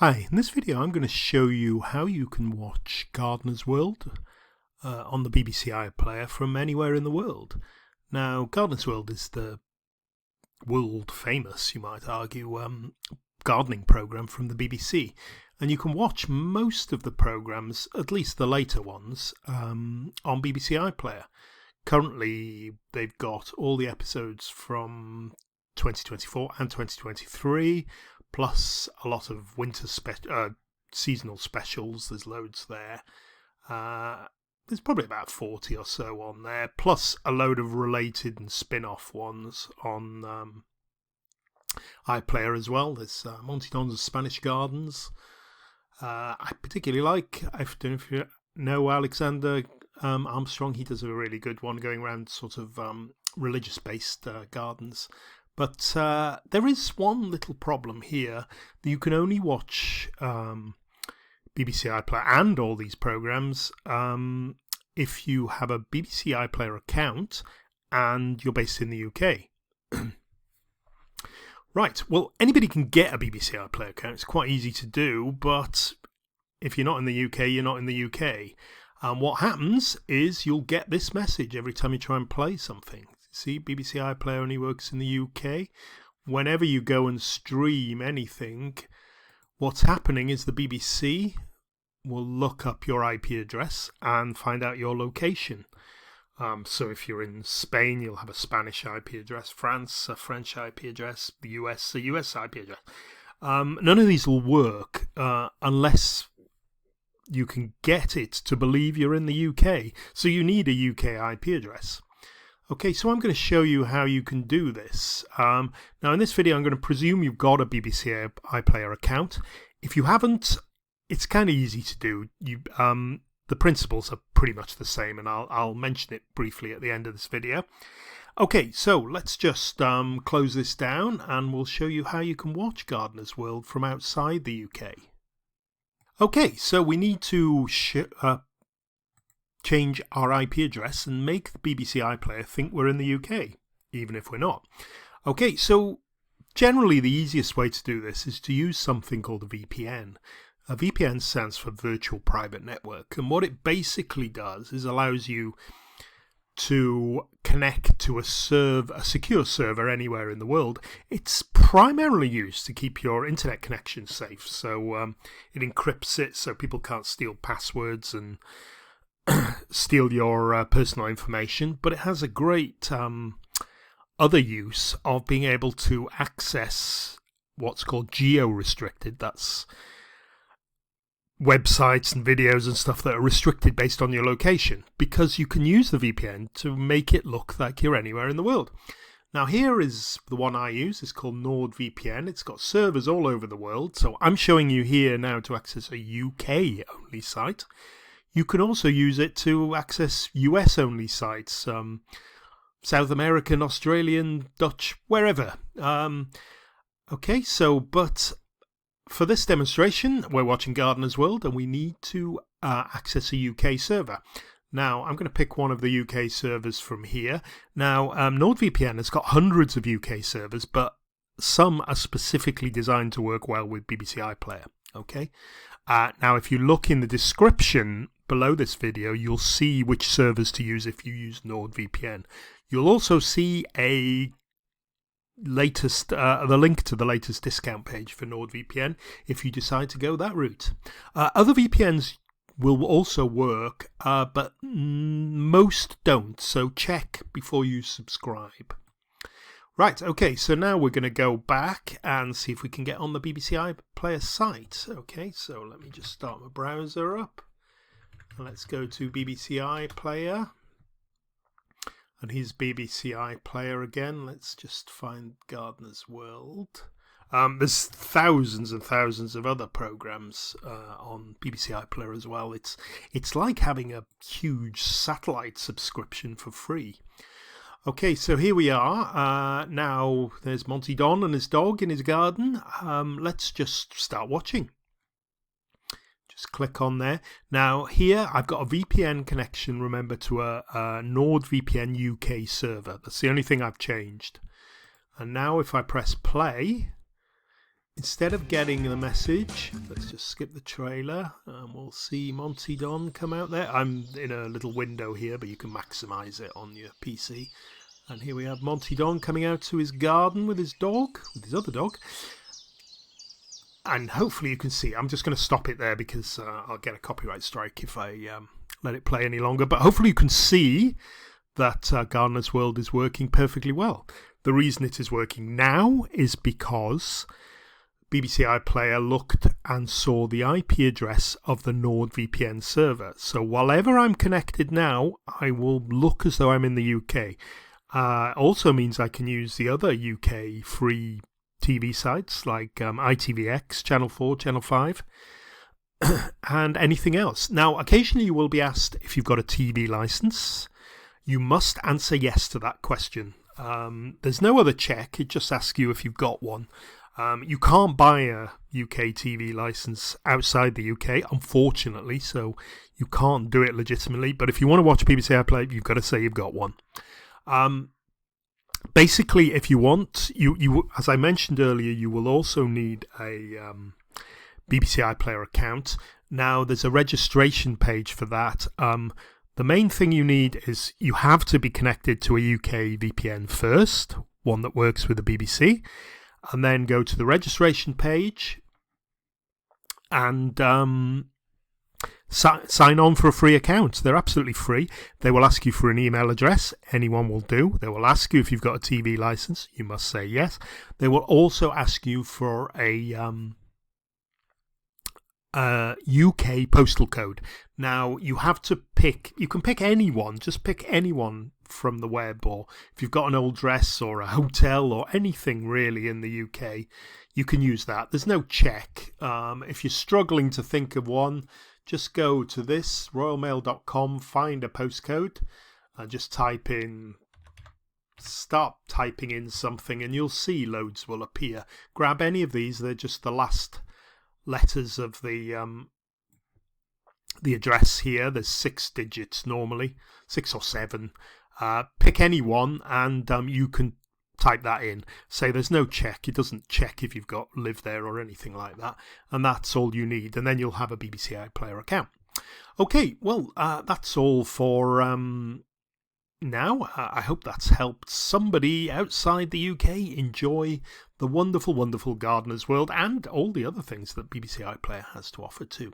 Hi, in this video I'm going to show you how you can watch Gardener's World on the BBC iPlayer from anywhere in the world. Now, Gardener's World is the world famous, you might argue, gardening programme from the BBC, and you can watch most of the programmes, at least the later ones, on BBC iPlayer. Currently they've got all the episodes from 2024 and 2023, plus a lot of winter seasonal specials. There's loads there. There's probably about 40 or so on there, plus a load of related and spin-off ones on iPlayer as well. There's Monty Don's Spanish Gardens. I particularly like, I don't know if you know Alexander Armstrong. He does a really good one going around sort of religious-based gardens. But there is one little problem here, that you can only watch BBC iPlayer and all these programmes if you have a BBC iPlayer account and you're based in the UK. Right, well, anybody can get a BBC iPlayer account. It's quite easy to do, but if you're not in the UK, you're not in the UK. And what happens is you'll get this message every time you try and play something. See, BBC iPlayer only works in the UK. Whenever you go and stream anything, what's happening is the BBC will look up your IP address and find out your location. So if you're in Spain, you'll have a Spanish IP address, France, a French IP address, the US, a US IP address. None of these will work unless you can get it to believe you're in the UK. So you need a UK IP address. Okay, so I'm going to show you how you can do this. Now in this video I'm going to presume you've got a BBC iPlayer account. If you haven't, it's kind of easy to do. The principles are pretty much the same, and I'll mention it briefly at the end of this video. Okay, so let's just close this down and we'll show you how you can watch Gardener's World from outside the UK. Okay, so we need to change our IP address and make the BBC iPlayer think we're in the UK, even if we're not. Okay, so generally the easiest way to do this is to use something called a VPN. A VPN stands for Virtual Private Network, and what it basically does is allows you to connect to a secure server anywhere in the world. It's primarily used to keep your internet connection safe, so it encrypts it so people can't steal passwords and steal your personal information, but it has a great other use of being able to access what's called geo-restricted. That's websites and videos and stuff that are restricted based on your location, because you can use the VPN to make it look like you're anywhere in the world. Now here is the one I use. It's called NordVPN. It's got servers all over the world, so I'm showing you here now to access a UK only site. You can also use it to access US only sites, South American, Australian, Dutch, wherever. Okay, so but for this demonstration, we're watching Gardener's World and we need to access a UK server. Now, I'm going to pick one of the UK servers from here. Now, NordVPN has got hundreds of UK servers, but some are specifically designed to work well with BBC iPlayer. Okay. Now, if you look in the description below this video, you'll see which servers to use if you use NordVPN. You'll also see the link to the latest discount page for NordVPN if you decide to go that route. Other VPNs will also work, but most don't, so check before you subscribe. Right, okay, so now we're going to go back and see if we can get on the BBC iPlayer site. Okay, so let me just start my browser up. Let's go to BBC iPlayer. And here's BBC iPlayer again. Let's just find Gardener's World. There's thousands and thousands of other programs on BBC iPlayer as well. It's like having a huge satellite subscription for free. Okay, so here we are. Now there's Monty Don and his dog in his garden. Let's just start watching. Just click on there. Now here I've got a VPN connection, remember, to a NordVPN UK server. That's the only thing I've changed. And now if I press play, instead of getting the message, let's just skip the trailer and we'll see Monty Don come out there. I'm in a little window here, but you can maximize it on your PC. And here we have Monty Don coming out to his garden with his dog, with his other dog. And hopefully you can see, I'm just going to stop it there because I'll get a copyright strike if I let it play any longer. But hopefully you can see that Gardener's World is working perfectly well. The reason it is working now is because BBC iPlayer looked and saw the IP address of the NordVPN server. So whilever I'm connected now, I will look as though I'm in the UK. Also means I can use the other UK free TV sites like ITVX, Channel 4, Channel 5, and anything else. Now, occasionally you will be asked if you've got a TV license. You must answer yes to that question. There's no other check. It just asks you if you've got one. You can't buy a UK TV license outside the UK, unfortunately, so you can't do it legitimately. But if you want to watch BBC iPlayer, you've got to say you've got one. Basically, if you want, you as I mentioned earlier, you will also need a BBC iPlayer account. Now, there's a registration page for that. The main thing you need is you have to be connected to a UK VPN first, one that works with the BBC, and then go to the registration page and sign on for a free account. They're absolutely free. They will ask you for an email address. Anyone will do. They will ask you if you've got a TV license. You must say yes. They will also ask you for a UK postal code. Now, you have to pick, you can pick anyone, just pick anyone from the web, or if you've got an old dress or a hotel or anything really in the UK, you can use that. There's no check. If you're struggling to think of one, just go to this, royalmail.com, find a postcode, and just type in, start typing in something, and you'll see loads will appear. Grab any of these, they're just the last letters of the address here. There's 6 digits normally, 6 or 7. Pick any one and you can type that in. Say there's no check. It doesn't check if you've got live there or anything like that. And that's all you need. And then you'll have a BBC iPlayer account. Okay, well, that's all for now. I hope that's helped somebody outside the UK enjoy the wonderful, wonderful Gardener's World and all the other things that BBC iPlayer has to offer too.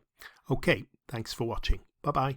Okay, thanks for watching. Bye-bye.